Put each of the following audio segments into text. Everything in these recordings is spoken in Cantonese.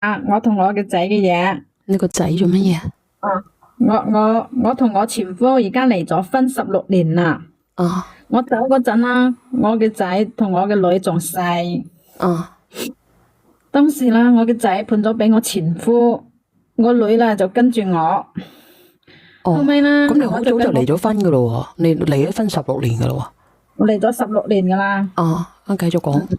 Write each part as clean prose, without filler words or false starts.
我同我嘅仔嘅嘢。你個仔做乜嘢啊？我同我前夫而家離咗婚16年啦。哦我走嗰陣啦，我嘅仔同我嘅女仲細。哦當時啦，我嘅仔判咗俾我前夫，我女啦就跟住我。後哦，尾啦，咁你好早就我跟我離咗婚噶咯喎，你離咗婚16年噶咯我離咗16年噶啦。喎。哦，繼續講。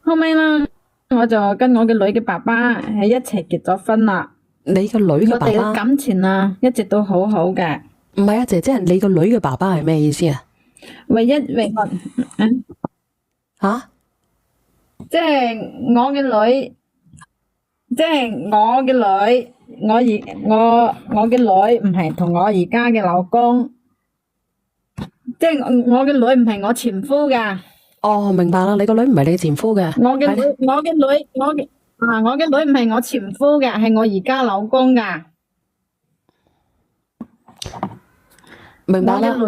後尾啦，我就跟我嘅女嘅爸爸喺一齊結咗婚啦。你個女嘅我哋嘅爸爸感情啊，一直都好好嘅。唔係啊，姐姐，你個女嘅爸爸係咩意思啊？唯一我，吓？即係我嘅女，即係我嘅女，我嘅女唔係同我而家嘅老公，即係我嘅女唔係我前夫噶。哦，明白啦，你個女唔係你前夫嘅。我嘅女，係咧，我嘅女唔係我前夫嘅，係我而家老公噶。明白啦。我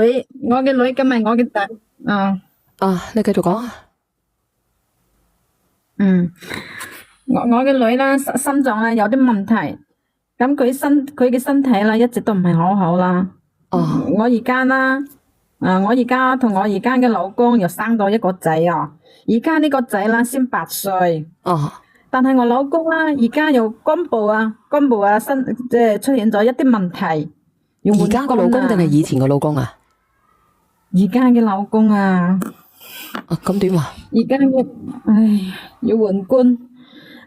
嘅女今日我嘅仔，你繼續講。我嘅女啦，心臟啦有啲問題，咁佢嘅身體啦一直都唔係好好啦。哦我而家啦，我而家同我而家嘅老公又生咗一個仔啊，而家呢個仔啦先8歲，哦，但係我老公啦而家又肝部啊即係出現咗一啲問題，要換而家個老公肝啊。定係以前個老公啊？而家嘅老公啊，咁點啊？而家嘅要換肝，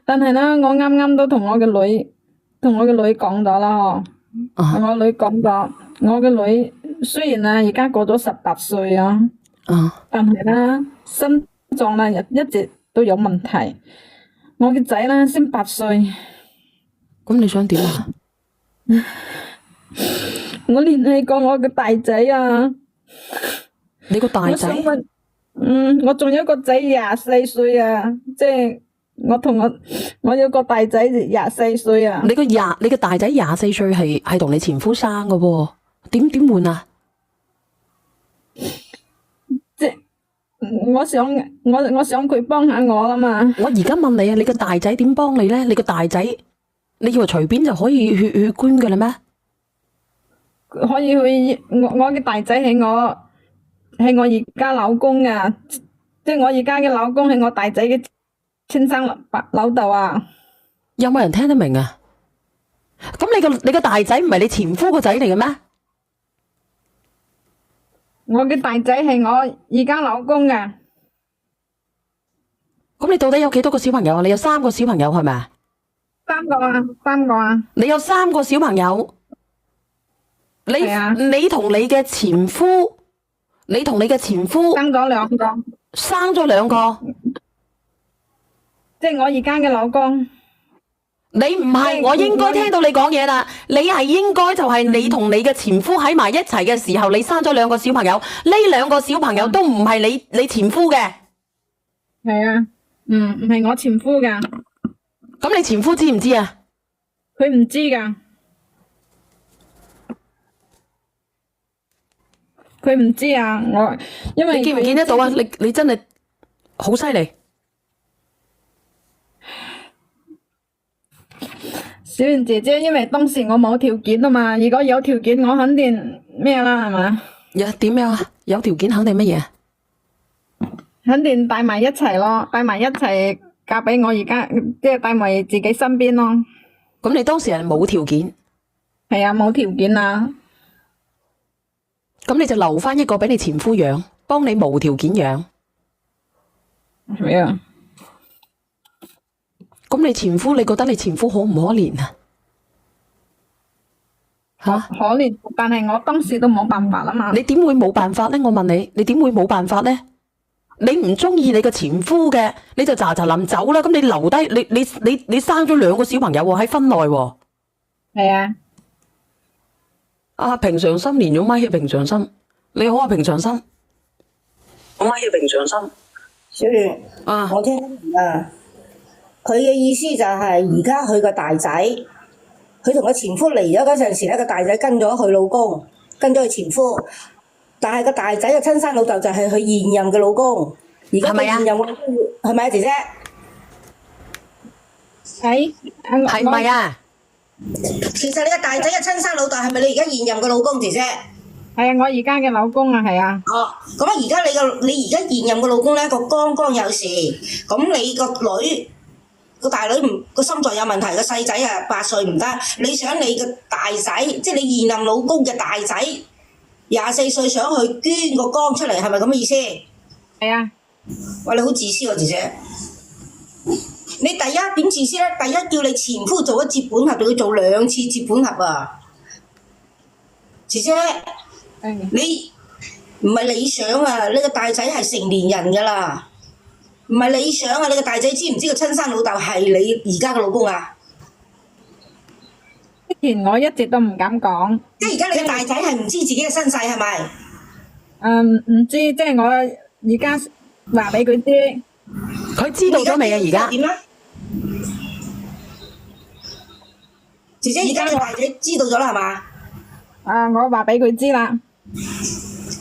但係咧我啱啱都同我嘅女講咗啦，啊我女講咗，我嘅女雖然啊而家過咗18歲啊，啊，但係咧心臟咧一直都有問題。我嘅仔咧先8歲，咁你想點啊？我聯繫過我嘅大仔啊，你個大我想仔，問，我仲有一個仔24歲啊，即係我有個大仔24歲啊。你個大仔24歲係同你前夫生嘅喎，點換啊？即係我想佢幫下我啦嘛。我而家問你啊，你個大仔點幫你咧？你個大仔，你以為隨便就可以血捐嘅啦咩？可以去我嘅大仔係我而家老公啊，即係我而家嘅老公係我大仔嘅親生老豆啊。有冇人聽得明啊？咁你個大仔唔係你前夫個仔嚟嘅咩？我嘅大仔係我而家老公啊。咁你到底有幾多個小朋友啊？你有3個小朋友係咪啊？ 3個啊。你有3個小朋友，係啊。你同你嘅前夫生咗2個，生咗2個，即係我而家嘅老公。你唔係，我應該聽到你講嘢啦。你係應該就係你同你嘅前夫喺埋一齊嘅時候，你生咗2個小朋友，呢2個小朋友都唔係你前夫嘅。係啊，唔係我前夫噶，咁你前夫知唔知啊？佢唔知噶，佢唔知啊。因為你見唔見得到啊？你真係好犀利。小圓姐姐，因為當時我冇條件啊嘛，如果有條件，我肯定咩啦，係嘛？點樣啊？有條件肯定乜嘢？肯定帶埋一齊咯，帶埋一齊嫁俾我而家，即係帶埋自己身邊咯。咁你當時係冇條件，係啊，冇條件啊。咁你就留翻一個俾你前夫養，幫你無條件養。係啊。咁你前夫，你覺得你前夫可唔可憐啊？吓？可憐，但係我當時都冇辦法啊嘛。你點會冇辦法呢？我問你，你點會冇辦法呢？你唔中意你個前夫嘅，你就喳喳臨走啦。咁你留低，你生咗2個小朋友喎，喺婚內喎。係啊。平常心連咗咪嘅平常心，你好啊平常心。咪嘅平常心。小月，我聽得明啊。佢嘅意思就係而家佢個大仔，佢同個前夫離咗嗰陣時咧，個大仔跟咗佢老公，跟咗佢前夫，但係個大仔嘅親生老豆就係佢現任嘅老公。而家佢現任嘅老公係咪啊，姐姐？係係唔係啊？其實你個大仔嘅親生老豆係咪你而家現任嘅老公姐姐？係啊，我而家嘅老公啊，係啊。哦，咁啊，而家你而家現任嘅老公咧個剛剛有事，咁你個女個大女唔個心臟有問題，個細仔啊8歲唔得，你想你個大仔，即係你現任老公嘅大仔24歲想去捐個肝出嚟，係咪咁嘅意思？係啊。哇！你好自私喎，姐姐。你第一點自私咧？第一叫你前夫做一接本盒，仲要做2次接本盒啊！姐姐，你唔係理想啊！你個大仔係成年人㗎啦，唔係理想啊！你個大仔知唔知個親生老豆係你而家嘅老公啊？之前我一直都唔敢講。即係而家你個大仔係唔知自己嘅身世係咪？唔知，即係我而家話俾佢知。佢知道咗未啊？而家點啊？姐姐，而家你個大仔知道咗啦係嘛？我話俾佢知啦。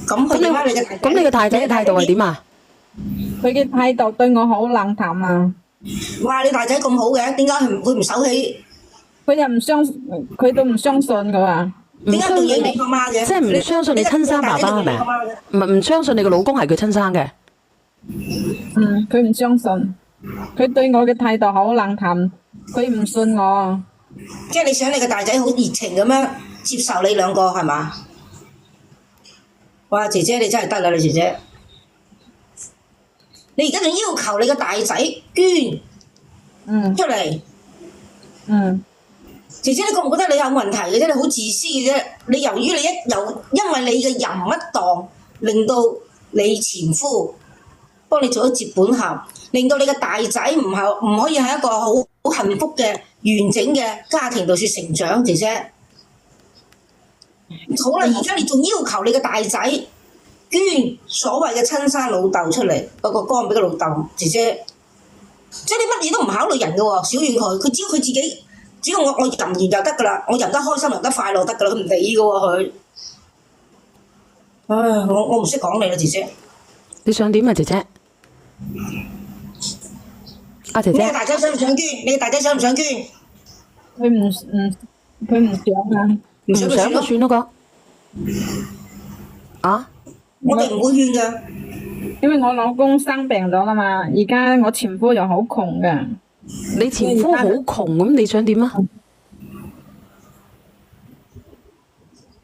咁佢點啊？咁你個大仔嘅態度係點啊？佢嘅態度對我好冷淡啊！哇！你大仔咁好嘅，點解佢唔守起？佢又唔相，佢都唔相信佢啊！點解對你個媽嘅？即係唔相信你親生爸爸係咪啊？唔相信你個老公係佢親生嘅。佢唔相信，佢對我嘅態度好冷淡，佢唔信我。即係你想你個大仔好熱情咁樣接受你兩個係嘛？哇！姐姐你真係得啦，你姐姐，你而家仲要求你個大仔捐出嚟？姐姐，你覺唔覺得你有問題嘅啫？你好自私嘅啫！你由於因為你嘅淫一檔，令到你前夫幫你做咗接本盒，令到你嘅大仔唔可以喺一個好幸福嘅完整嘅家庭度説成長，姐姐。好啦，而家你仲要求你嘅大仔捐所謂嘅親生老豆出嚟，嗰個肝俾個老豆，姐姐。即係你乜嘢都唔考慮人嘅喎，小遠佢只要佢自己。只要我淫完就得㗎啦，我淫得開心淫得快樂得㗎啦，佢唔理㗎喎佢。唉，我唔識講你啦，姐姐。你想點啊，姐姐？阿姐姐。你個大仔想唔想捐？你個大仔想唔想捐？佢唔想啊。唔想就算咯，講。啊？我哋唔會捐㗎。因為我老公生病咗啦嘛，而家我前夫又好窮㗎。你前夫好窮咁，你想點啊？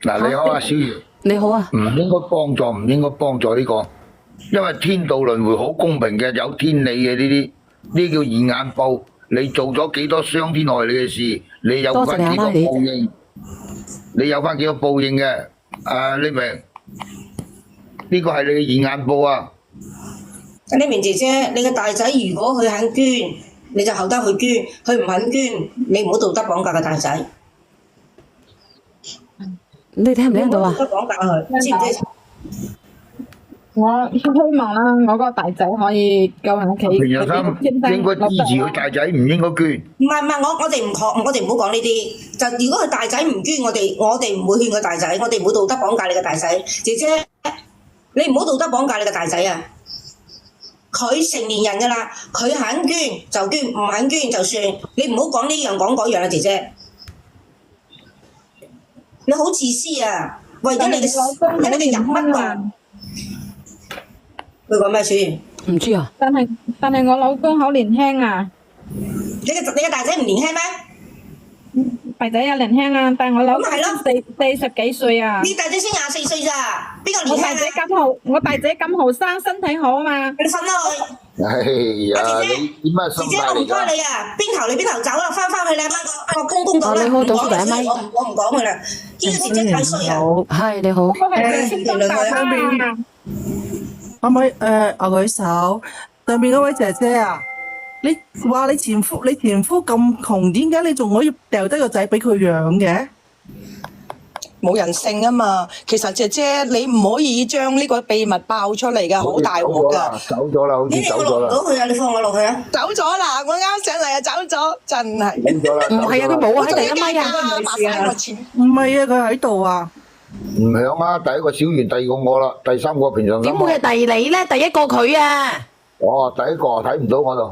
嗱，你好啊，小魚。你好啊。唔應該幫助呢個，因為天道輪迴好公平嘅，有天理嘅呢啲叫現眼報。你做咗幾多傷天害理嘅事，你有翻幾多報應？你有翻幾多報應嘅？你明？呢個係你嘅現眼報啊！呢明姐姐，你嘅大仔如果佢肯捐，你就後得佢捐；佢唔肯捐，你唔好道德綁架個大仔。你聽唔聽到啊？道德綁架佢，知唔知？我希望啦，我個大仔可以救下企。平日心應該支持佢大仔，唔應該捐。唔係，我哋唔好講呢啲。就如果佢大仔唔捐，我哋唔會勸佢大仔，我哋唔會道德綁架你個大仔。姐姐，你唔好道德綁架你個大仔啊！佢成年人㗎啦，佢肯捐就捐，唔肯捐就算。你唔好講呢樣講嗰樣啊，姐姐。你好自私啊！為咗你嘅人乜啊？佢講咩書？唔知啊。但係我老公好年輕啊。你嘅大仔唔年輕咩？大仔有年輕啊，但係我老公40幾歲啊。你大仔先24歲咋？邊個年輕啊？我大仔咁後生，身體好啊嘛。你瞓啦佢。哎呀，你點解心姐姐，我唔該你啊，邊頭你邊頭走啦，翻去你阿媽個公公度啦。你好，倒數第一咪。我唔講佢啦，呢個姐姐太衰啊。係你好。我係先生大媽啊。可唔可以握佢手？上面嗰位姐姐啊，你話你前夫咁窮，點解你仲可以掉低個仔俾佢養嘅？冇人性啊嘛！其實姐姐你唔可以將呢個秘密爆出嚟㗎，好大鑊㗎。走咗啦，好似走咗啦。我落唔到去啊！你放我落去啊！走咗啦！我啱上嚟啊，走咗，真係。走咗啦。唔係啊，佢冇啊，喺第一咪啊。麻煩我錢。唔係啊，佢喺度啊。唔響啊！第一個小圓，第二個我啦，第三個平常心。點會係第你咧？第一個佢啊！哦，第一個睇唔到我度。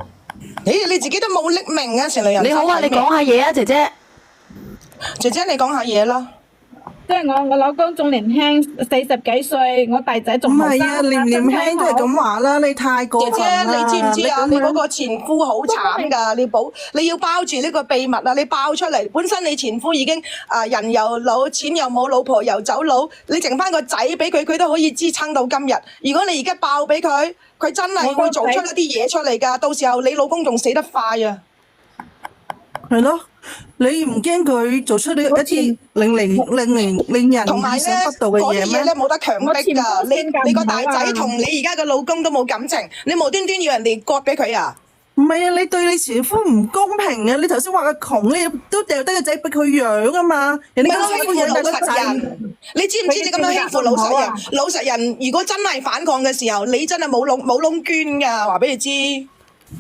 你自己都冇匿名啊，成類人。你好啊，你講下嘢啊，姐姐。姐姐你講下嘢啦。即係我老公仲年輕，40幾歲，我大仔仲後生唔係啊，年輕都係咁話啦，你太過姐姐，分啦！你知唔知啊？你咁樣嗰個前夫好慘㗎，你要包住呢個秘密啊！你爆出嚟，本身你前夫已經人又老，錢又冇，老婆又走佬，你剩翻個仔俾佢，佢都可以支撐到今日。如果你而家爆俾佢，佢真係會做出一啲嘢出嚟㗎。到時候你老公仲死得快啊！係咯，你唔驚佢做出呢一啲令人同埋咧，意想不到嘅嗰啲嘢咩？嘢咧冇得強迫㗎。我前夫性格你個唔好啊大仔同你而家嘅老公都冇感情，你無端端要人哋割俾佢啊！唔係啊，你對你前夫唔公平啊！你頭先話佢窮，你都掉低個仔俾佢養啊嘛，人哋咪咯，欺負老個仔實人，你知唔知你咁樣欺負老實人？老實人如果真係反抗嘅時候，你真係冇窿捐㗎，話俾你知。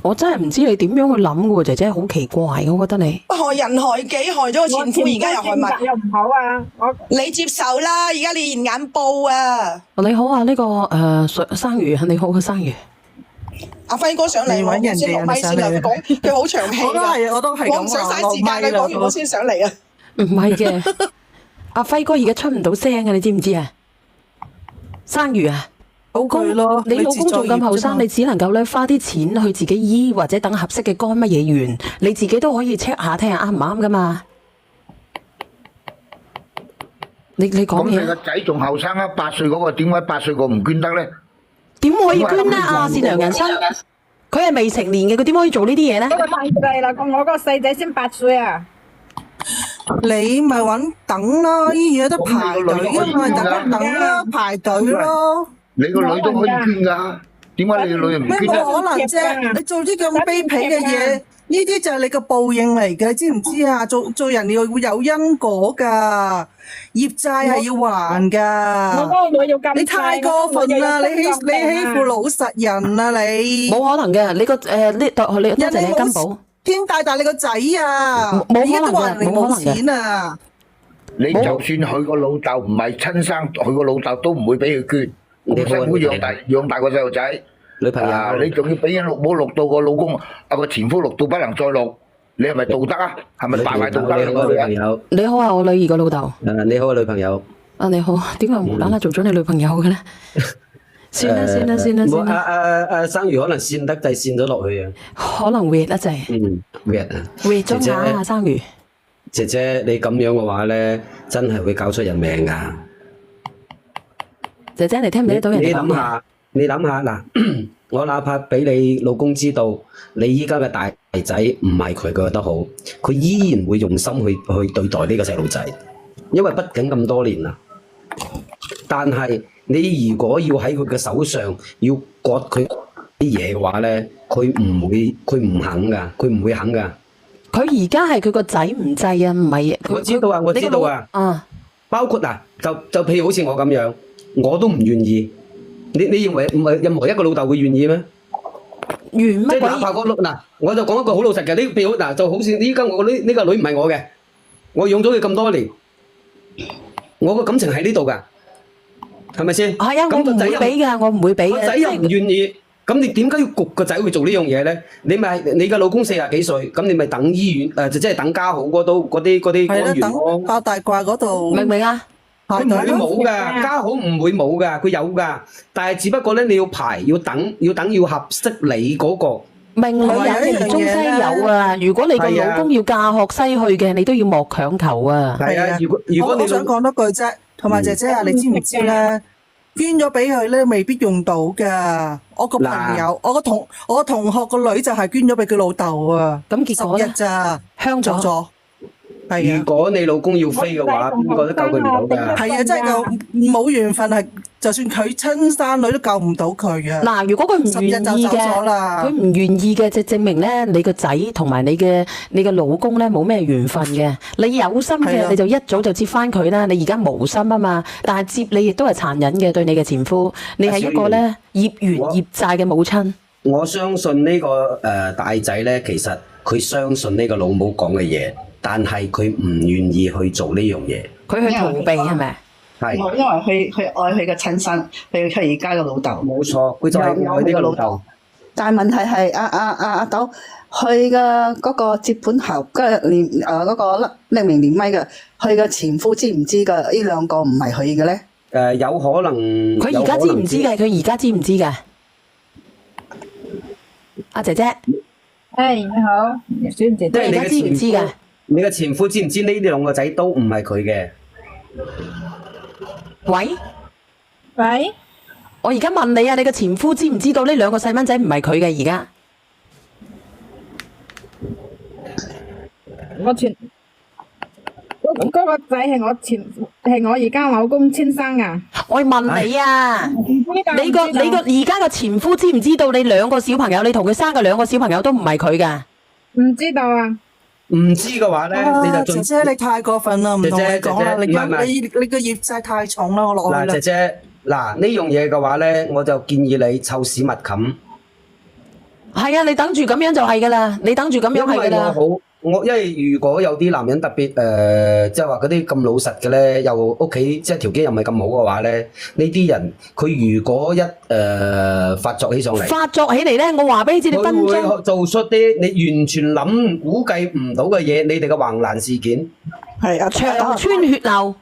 我真係唔知你點樣去諗嘅喎，姐姐好奇怪，我覺得你。害人害己，害咗個前夫，而家又害埋。又唔好啊！你接受啦，而家你現眼報啊！你好啊，呢個生魚，你好啊，生魚。阿輝哥上嚟，你搵人哋先落咪先啦，上嚟講佢好長氣我都係，我都係咁我唔想嘥時間嘅，講完我先上嚟啊！唔係嘅，阿輝哥而家出唔到聲啊，你知唔知啊？生魚啊！老公咯，你老公仲咁後生，你只能夠咧花啲錢去自己醫，或者等合適嘅乾乜嘢完，你自己都可以 check 下聽下啱唔啱噶嘛？你講咁你個嘢，仔仲後生啊，8歲嗰個點解8歲個唔捐得咧？點可以捐呢？啊，善良人生，佢係未成年嘅，佢點可以做呢啲嘢咧？嗰個太細啦，我個細仔先8歲啊！你咪揾等咯，醫院有得排隊啊嘛，大家等啦，排隊咯。你個女都可以捐㗎，點解你個女唔咩捐得？冇可能啫？你做啲咁卑鄙嘅嘢，呢啲就係你個報應嚟嘅，知唔知啊？做人要會有因果㗎，業債係要還我㗎。嗰個女要咁細，你太過分啦！你欺負老實人啊你！冇可能嘅，你個呢多你多謝你金寶，天大你個仔啊！冇你而家都話人哋冇冇可能嘅錢啊！你就算佢個老豆唔係親生，佢個老豆都唔會俾佢捐。咁辛苦養大個細路仔，女朋友，你仲要俾人綠帽綠到個老公個前夫綠到不能再綠，你係咪道德啊？係咪敗壞道德你好啊，女朋友。你好啊，我女兒個老豆。你好啊，女朋友。啊，你好，點解無啦啦做咗你女朋友嘅咧？算啦，生魚可能跣得滯，跣咗落去啊。可能 weird 得滯。weird 啊。weird 咗眼啊，生魚。姐姐，你咁樣嘅話咧，真係會搞出人命㗎。姐姐，你聽唔聽到人哋講嘢？你諗下嗱，我哪怕俾你老公知道你依家嘅大仔唔係佢覺得好，佢依然會用心去對待呢個細路仔，因為畢竟咁多年啦。但係你如果要喺佢嘅手上要割佢啲嘢嘅話咧，佢唔肯㗎，佢唔會肯㗎。佢而家係佢個仔唔制啊，唔係我知道啊，我知道啊。啊，包括嗱，就譬如好似我咁樣，我都唔願意。你認為唔係任何一個老豆會願意咩？願乜鬼？哪怕嗱，我就講一個好老實嘅，你譬如嗱，就好似依家我呢個女唔係我嘅，我養咗佢咁多年，我個感情喺呢度㗎，係咪先？係啊，我唔會俾㗎，我唔會俾嘅。個仔又唔願意，咁你點解要焗個仔去做呢樣嘢咧？你嘅老公40幾歲，咁你咪等醫院即係等家好嗰度嗰啲官員等咯。爆大褂嗰度，明唔明啊？佢唔會冇㗎，家好唔會冇㗎，佢有㗎，但係只不過咧你要排要等要合適你嗰個。命女人唔中西有啊！如果你個老公要嫁學西去嘅，你都要莫強求啊！係啊，如果你我想講多句啫，同埋姐姐啊，你知唔知咧？捐咗俾佢咧，未必用到㗎。我個朋友，我個同學個女就係捐咗俾佢老豆啊。咁結果咧10日咋，香咗。係啊，如果你老公要飛嘅話，邊個都救佢唔到㗎。係啊，真係救冇緣分係，就算佢親生女都救唔到佢啊。嗱，如果佢唔願意嘅，佢唔願意嘅，就證明咧你個仔同埋你嘅老公咧冇咩緣分嘅。你有心嘅，你就一早就接翻佢啦。你而家無心啊嘛，但係接你亦都係殘忍嘅對你嘅前夫。你係一個咧業緣業債嘅母親。我相信呢個大仔咧，其實佢相信呢個老母講嘅嘢。但係佢唔願意去做呢樣嘢，佢去逃避係咪？係，因為佢愛佢嘅親生，佢而家嘅老豆。冇錯，佢就係愛呢個老豆。但係問題係阿豆，佢嘅嗰個接盤俠，嗰個匿名連咪嘅，佢嘅前夫知唔知嘅？呢兩個唔係佢嘅咧？有可能佢而家知唔知嘅？佢而家知唔知嘅？阿姐姐，你好，孫姐姐，你而家知唔知嘅？你嘅前夫知唔知呢兩個仔都唔係佢嘅？喂，喂，我而家問你啊，你嘅前夫知唔知道呢兩個細蚊仔唔係佢嘅？而家我前嗰個仔係我而家老公親生啊！我問你啊，你個而家個前夫知唔知道你兩個小朋友，你同佢生嘅兩個小朋友都唔係佢㗎？唔知道啊！唔知嘅話咧，你就姐姐你太過分啦，唔同你講啦，姐姐唔係你個業債太重啦，我落去嗱，啦。姐姐，嗱呢樣嘢嘅話咧，我就建議你湊屎密冚。係啊，你等住咁樣就係㗎啦，你等住咁樣係㗎啦。因為如果有啲男人特別即係話嗰啲咁老實嘅咧，又屋企即係條件又唔係咁好嘅話咧，呢啲人佢如果一發作起上嚟，發作起嚟咧，我話俾你知，你分佢鐘會做出啲你完全估計唔到嘅嘢，你哋嘅橫難事件。係阿長穿血流。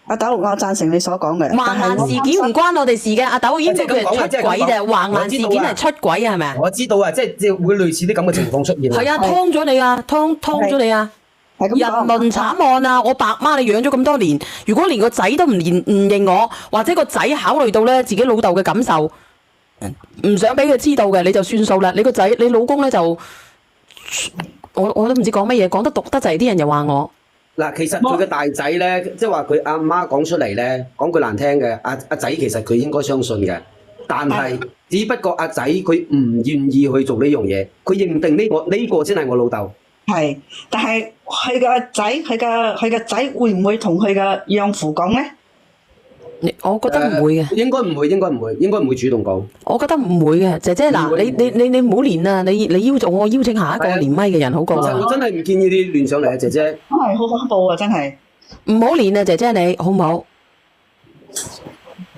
阿豆，我贊成你所講嘅。橫難事件唔關我哋事嘅，阿豆已經叫佢出軌啫，橫難事件係出軌啊，係咪啊？我知道啊，即係會類似啲咁嘅情況出現。係啊，劏咗你啊，劏咗你啊！人倫慘案啊！我白媽你養咗咁多年，如果連個仔都唔認我，或者個仔考慮到咧自己老豆嘅感受，唔想俾佢知道嘅，你就算數啦。你個仔你老公咧就我都唔知講乜嘢，講得毒得滯，啲人又話我。嗱，其實佢嘅大仔咧，即係話佢阿媽講出嚟咧，講句難聽嘅，阿仔其實佢應該相信嘅，但係只不過阿仔佢唔願意去做呢樣嘢，佢認定呢個先係我老豆。係，但係佢嘅仔會唔會同佢嘅養父講咧？我覺得唔會嘅，應該唔會主動講。我覺得唔會嘅，姐姐嗱，你唔好連啊！你我邀請下一個連咪嘅人好過啦。我真係唔建議你亂上嚟啊，姐姐。真係好恐怖啊！真係。唔好連啊，姐姐你好唔好？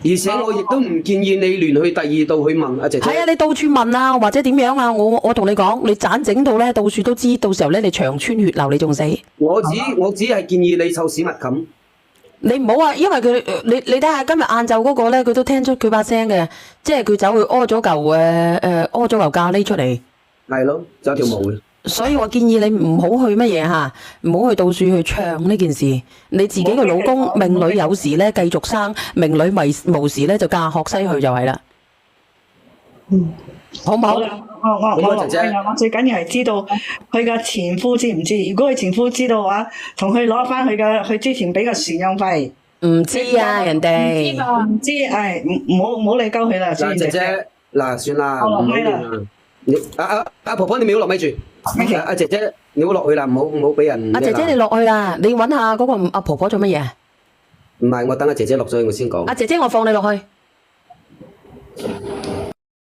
而且我亦都唔建議你亂去第二度去問阿姐姐。係啊，你到處問啊，或者點樣啊？我同你講，你盞整到咧，到處都知，到時候咧你長穿血流，你仲死。我只係建議你湊屎密冚。你唔好啊，因為佢你睇下今日晏晝嗰個咧，佢都聽出佢把聲嘅，即係佢走去屙咗嚿咖喱出嚟。係咯，有條毛嘅。所以我建議你唔好去乜嘢嚇，唔好去到處去唱呢件事。你自己個老公命裏有時咧繼續生，命裏無時咧就嫁學西去就係啦。好唔好？我最緊要係知道佢嘅前夫知唔知？如果佢前夫知道嘅話，同佢攞翻佢之前俾嘅贍養費。唔知啊，人哋唔知，唔好理鳩佢啦。嗱，姐姐，嗱，算啦，唔好亂啦。你阿婆婆，你唔好落咪住。阿姐姐，你唔好落去啦，唔好俾人。阿姐姐，你落去啦，你揾下嗰個阿婆婆做乜嘢？唔係，我等阿姐姐落咗去，我先講。阿姐姐，我放你落去。